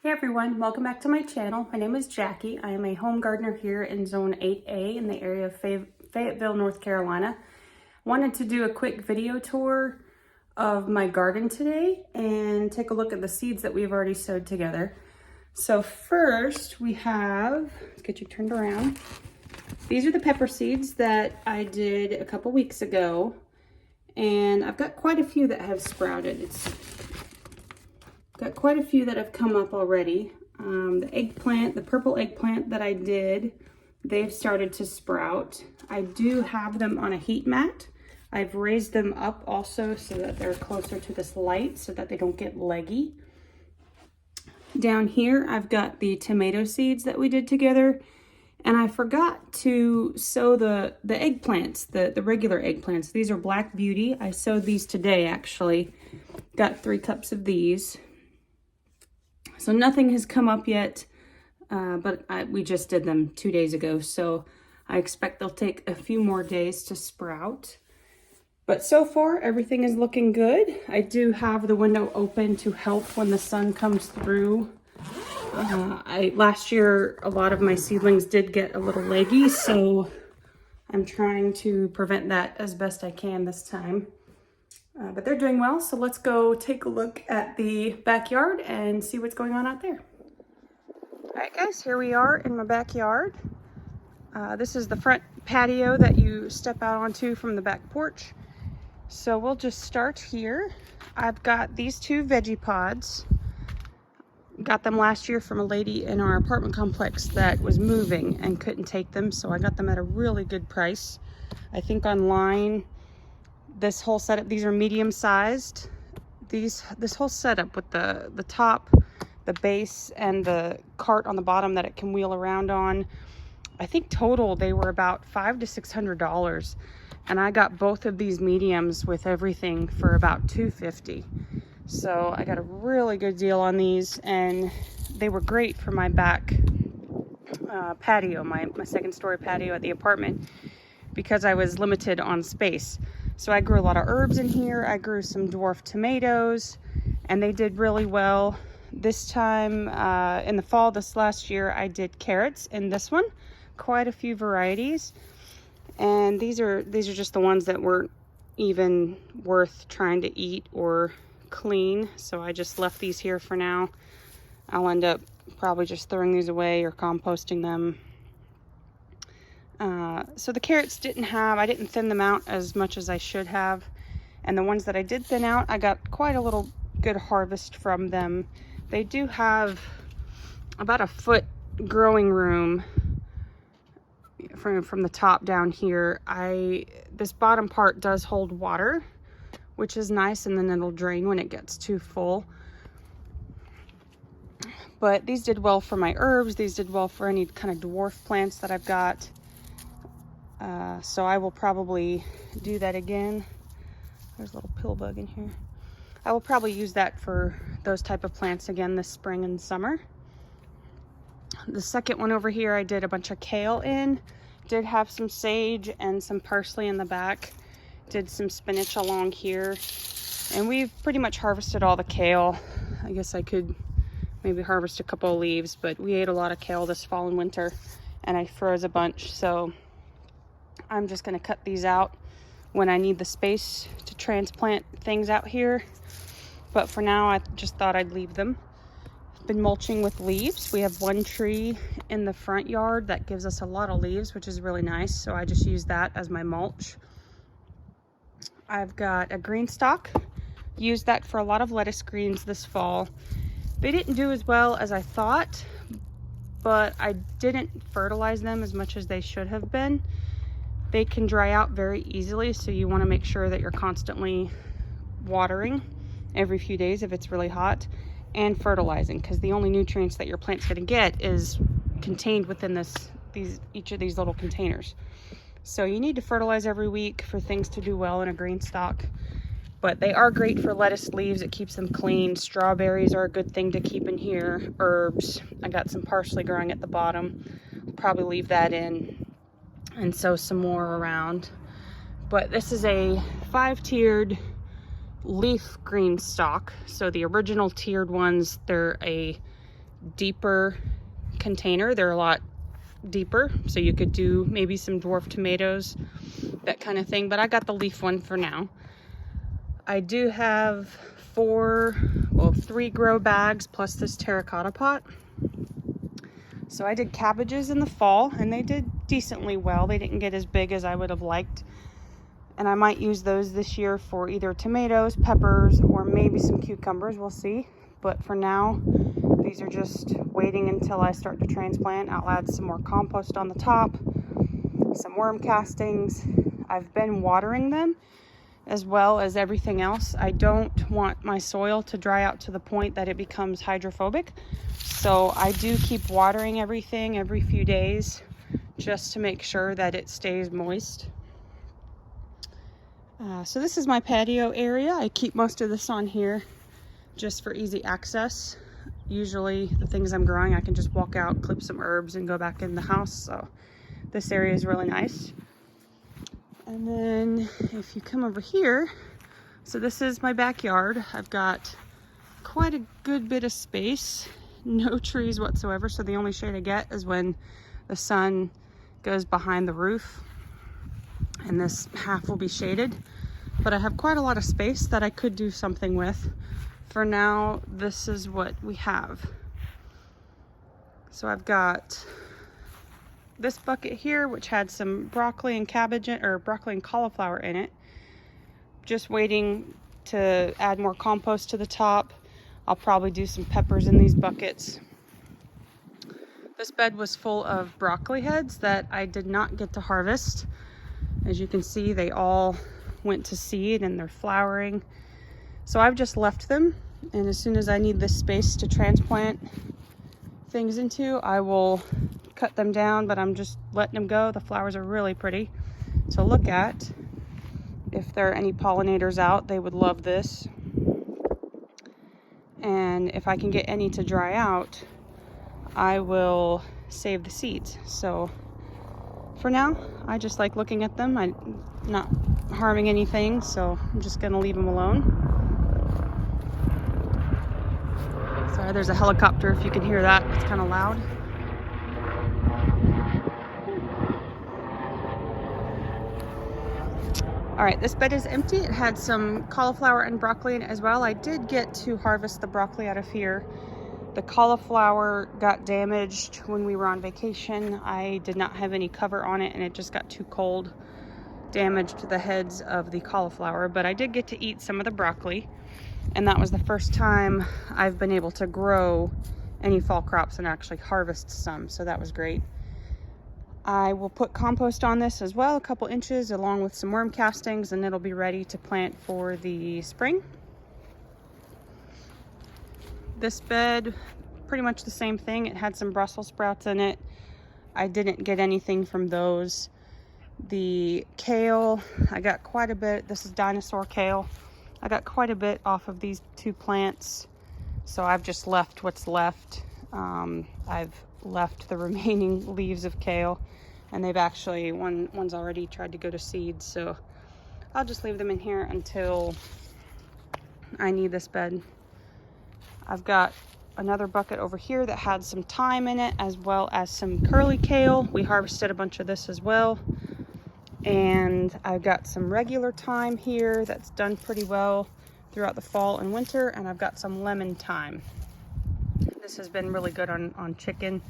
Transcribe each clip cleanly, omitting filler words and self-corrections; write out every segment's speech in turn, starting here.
Hey everyone, welcome back to my channel. My name is Jackie. I am a home gardener here in Zone 8A in the area of Fayetteville, North Carolina. Wanted to do a quick video tour of my garden today and take a look at the seeds that we've already sowed together. So first we have, let's get you turned around. These are the pepper seeds that I did a couple weeks ago, and I've got quite a few that have sprouted. Got quite a few that have come up already. The purple eggplant that I did, they've started to sprout. I do have them on a heat mat. I've raised them up also so that they're closer to this light so that they don't get leggy. Down here, I've got the tomato seeds that we did together. And I forgot to sow the eggplants, the regular eggplants. These are Black Beauty. I sowed these today, actually. Got 3 cups of these. So nothing has come up yet, but we just did them 2 days ago. So I expect they'll take a few more days to sprout. But so far, everything is looking good. I do have the window open to help when the sun comes through. Last year, a lot of my seedlings did get a little leggy, so I'm trying to prevent that as best I can this time. But they're doing well, so let's go take a look at the backyard and see what's going on out there. All right, guys, here we are in my backyard. This is the front patio that you step out onto from the back porch. So we'll just start here. I've got these 2 veggie pods. Got them last year from a lady in our apartment complex that was moving and couldn't take them, so I got them at a really good price. I think online, this whole setup, these are medium sized. This whole setup with the top, the base, and the cart on the bottom that it can wheel around on, I think total they were about $500 to $600, and I got both of these mediums with everything for about $250. So I got a really good deal on these, and they were great for my back patio, my second story patio at the apartment, because I was limited on space. So I grew a lot of herbs in here. I grew some dwarf tomatoes, and they did really well. This time in the fall, this last year, I did carrots in this one, quite a few varieties. And these are just the ones that weren't even worth trying to eat or clean. So I just left these here for now. I'll end up probably just throwing these away or composting them. So the carrots I didn't thin them out as much as I should have. And the ones that I did thin out, I got quite a little good harvest from them. They do have about a foot growing room from the top down here. This bottom part does hold water, which is nice, and then it'll drain when it gets too full. But these did well for my herbs. These did well for any kind of dwarf plants that I've got. So I will probably do that again. There's a little pill bug in here. I will probably use that for those type of plants again this spring and summer. The second one over here, I did a bunch of kale in. Did have some sage and some parsley in the back. Did some spinach along here. And we've pretty much harvested all the kale. I guess I could maybe harvest a couple of leaves, but we ate a lot of kale this fall and winter, and I froze a bunch. So I'm just going to cut these out when I need the space to transplant things out here. But for now, I just thought I'd leave them. Been mulching with leaves. We have one tree in the front yard that gives us a lot of leaves, which is really nice. So I just use that as my mulch. I've got a green stalk. Used that for a lot of lettuce greens this fall. They didn't do as well as I thought, but I didn't fertilize them as much as they should have been. They can dry out very easily, so you want to make sure that you're constantly watering every few days if it's really hot, and fertilizing, because the only nutrients that your plant's going to get is contained within each of these little containers. So you need to fertilize every week for things to do well in a green stalk. But they are great for lettuce leaves. It keeps them clean. Strawberries are a good thing to keep in here. Herbs. I got some parsley growing at the bottom. I'll probably leave that in and sow some more around. But this is a 5-tiered leaf green stalk. So the original tiered ones, they're a deeper container. They're a lot deeper, so you could do maybe some dwarf tomatoes, that kind of thing, but I got the leaf one for now. I do have 3 grow bags plus this terracotta pot. So I did cabbages in the fall and they did decently well. They didn't get as big as I would have liked, and I might use those this year for either tomatoes, peppers, or maybe some cucumbers. We'll see. But for now, these are just waiting until I start to transplant. I'll add some more compost on the top, some worm castings. I've been watering them as well as everything else. I don't want my soil to dry out to the point that it becomes hydrophobic. So I do keep watering everything every few days just to make sure that it stays moist. So this is my patio area. I keep most of this on here just for easy access. Usually the things I'm growing, I can just walk out, clip some herbs, and go back in the house. So this area is really nice. And then if you come over here, so this is my backyard. I've got quite a good bit of space, no trees whatsoever. So the only shade I get is when the sun goes behind the roof, and this half will be shaded. But I have quite a lot of space that I could do something with. For now, this is what we have. So I've got this bucket here, which had some broccoli and cabbage, or broccoli and cauliflower in it. Just waiting to add more compost to the top. I'll probably do some peppers in these buckets. This bed was full of broccoli heads that I did not get to harvest. As you can see, they all went to seed and they're flowering. So I've just left them, and as soon as I need this space to transplant things into, I will cut them down, but I'm just letting them go. The flowers are really pretty to look at. If there are any pollinators out, they would love this. And if I can get any to dry out, I will save the seeds. So for now, I just like looking at them. I'm not harming anything, so I'm just gonna leave them alone. Sorry, there's a helicopter if you can hear that. It's kind of loud. All right, this bed is empty. It had some cauliflower and broccoli in it as well. I did get to harvest the broccoli out of here. The cauliflower got damaged when we were on vacation. I did not have any cover on it and it just got too cold, damaged the heads of the cauliflower, but I did get to eat some of the broccoli, and that was the first time I've been able to grow any fall crops and actually harvest some, so that was great. I will put compost on this as well, a couple inches, along with some worm castings, and it'll be ready to plant for the spring. This bed, pretty much the same thing. It had some Brussels sprouts in it. I didn't get anything from those. The kale, I got quite a bit. This is dinosaur kale. I got quite a bit off of these 2 plants, so I've just left what's left. I've left the remaining leaves of kale, and they've actually, one's already tried to go to seed, so I'll just leave them in here until I need this bed. I've got another bucket over here that had some thyme in it, as well as some curly kale. We harvested a bunch of this as well. And I've got some regular thyme here that's done pretty well throughout the fall and winter, and I've got some lemon thyme. This has been really good on chicken,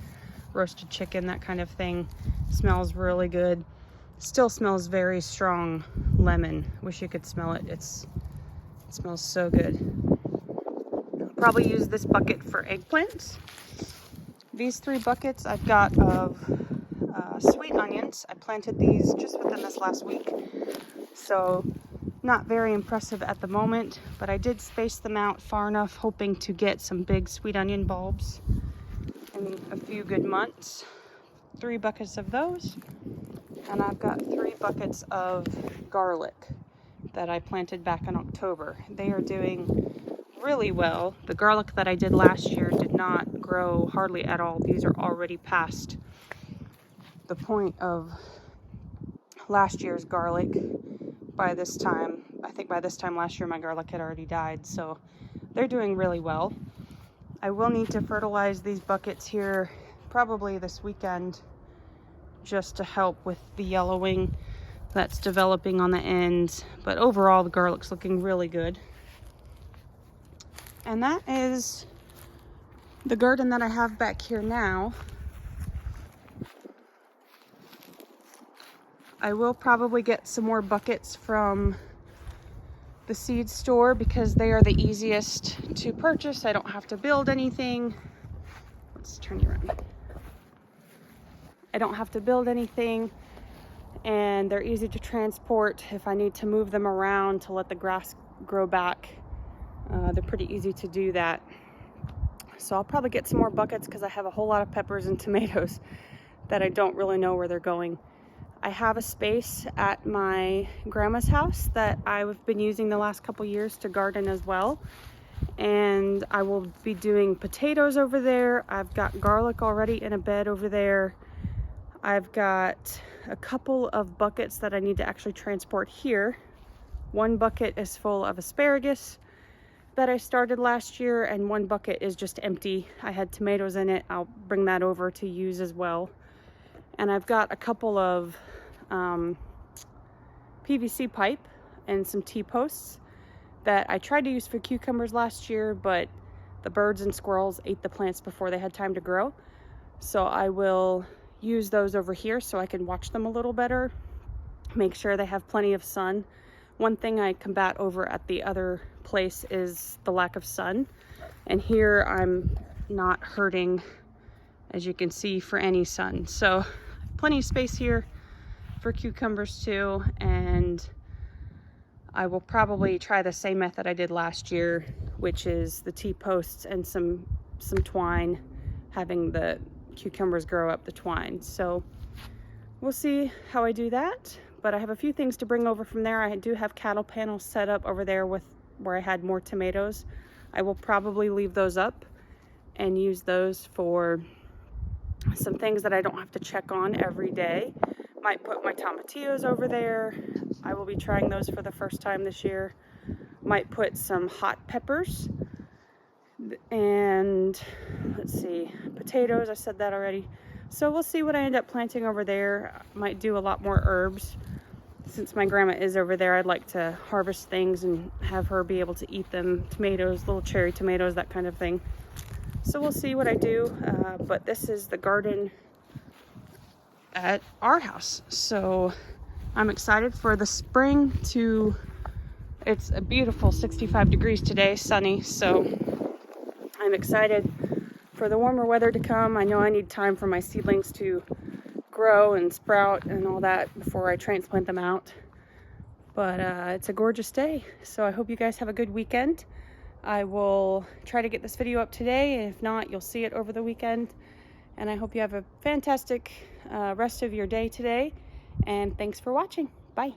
roasted chicken, that kind of thing. Smells really good. Still smells very strong lemon. Wish you could smell it. It smells so good. I'll probably use this bucket for eggplants. These 3 buckets I've got of sweet onions. I planted these just within this last week, so not very impressive at the moment, but I did space them out far enough, hoping to get some big sweet onion bulbs in a few good months. 3 buckets of those, and I've got 3 buckets of garlic that I planted back in October. They are doing really well. The garlic that I did last year did not grow hardly at all. These are already past the point of last year's garlic. By this time, I think by this time last year my garlic had already died, so they're doing really well. I will need to fertilize these buckets here probably this weekend just to help with the yellowing that's developing on the ends. But overall, the garlic's looking really good. And that is the garden that I have back here now. I will probably get some more buckets from the seed store because they are the easiest to purchase. I don't have to build anything. Let's turn you around. I don't have to build anything, and they're easy to transport if I need to move them around to let the grass grow back. They're pretty easy to do that. So I'll probably get some more buckets because I have a whole lot of peppers and tomatoes that I don't really know where they're going. I have a space at my grandma's house that I've been using the last couple years to garden as well. And I will be doing potatoes over there. I've got garlic already in a bed over there. I've got a couple of buckets that I need to actually transport here. One bucket is full of asparagus that I started last year, and one bucket is just empty. I had tomatoes in it. I'll bring that over to use as well. And I've got a couple of PVC pipe and some T-posts that I tried to use for cucumbers last year, but the birds and squirrels ate the plants before they had time to grow. So I will use those over here so I can watch them a little better, make sure they have plenty of sun. One thing I combat over at the other place is the lack of sun. And here I'm not hurting, as you can see, for any sun. So plenty of space here for cucumbers too, and I will probably try the same method I did last year, which is the T-posts and some twine, having the cucumbers grow up the twine. So we'll see how I do that, but I have a few things to bring over from there. I do have cattle panels set up over there with where I had more tomatoes. I will probably leave those up and use those for some things that I don't have to check on every day. Might put my tomatillos over there. I will be trying those for the first time this year. Might put some hot peppers and let's see, potatoes. I said that already. So we'll see what I end up planting over there. Might do a lot more herbs. Since my grandma is over there, I'd like to harvest things and have her be able to eat them. Tomatoes, little cherry tomatoes, that kind of thing. So we'll see what I do, but this is the garden at our house. So I'm excited for the spring to, it's a beautiful 65 degrees today, sunny. So I'm excited for the warmer weather to come. I know I need time for my seedlings to grow and sprout and all that before I transplant them out. But it's a gorgeous day. So I hope you guys have a good weekend. I will try to get this video up today. If not, you'll see it over the weekend. And I hope you have a fantastic rest of your day today. And thanks for watching. Bye.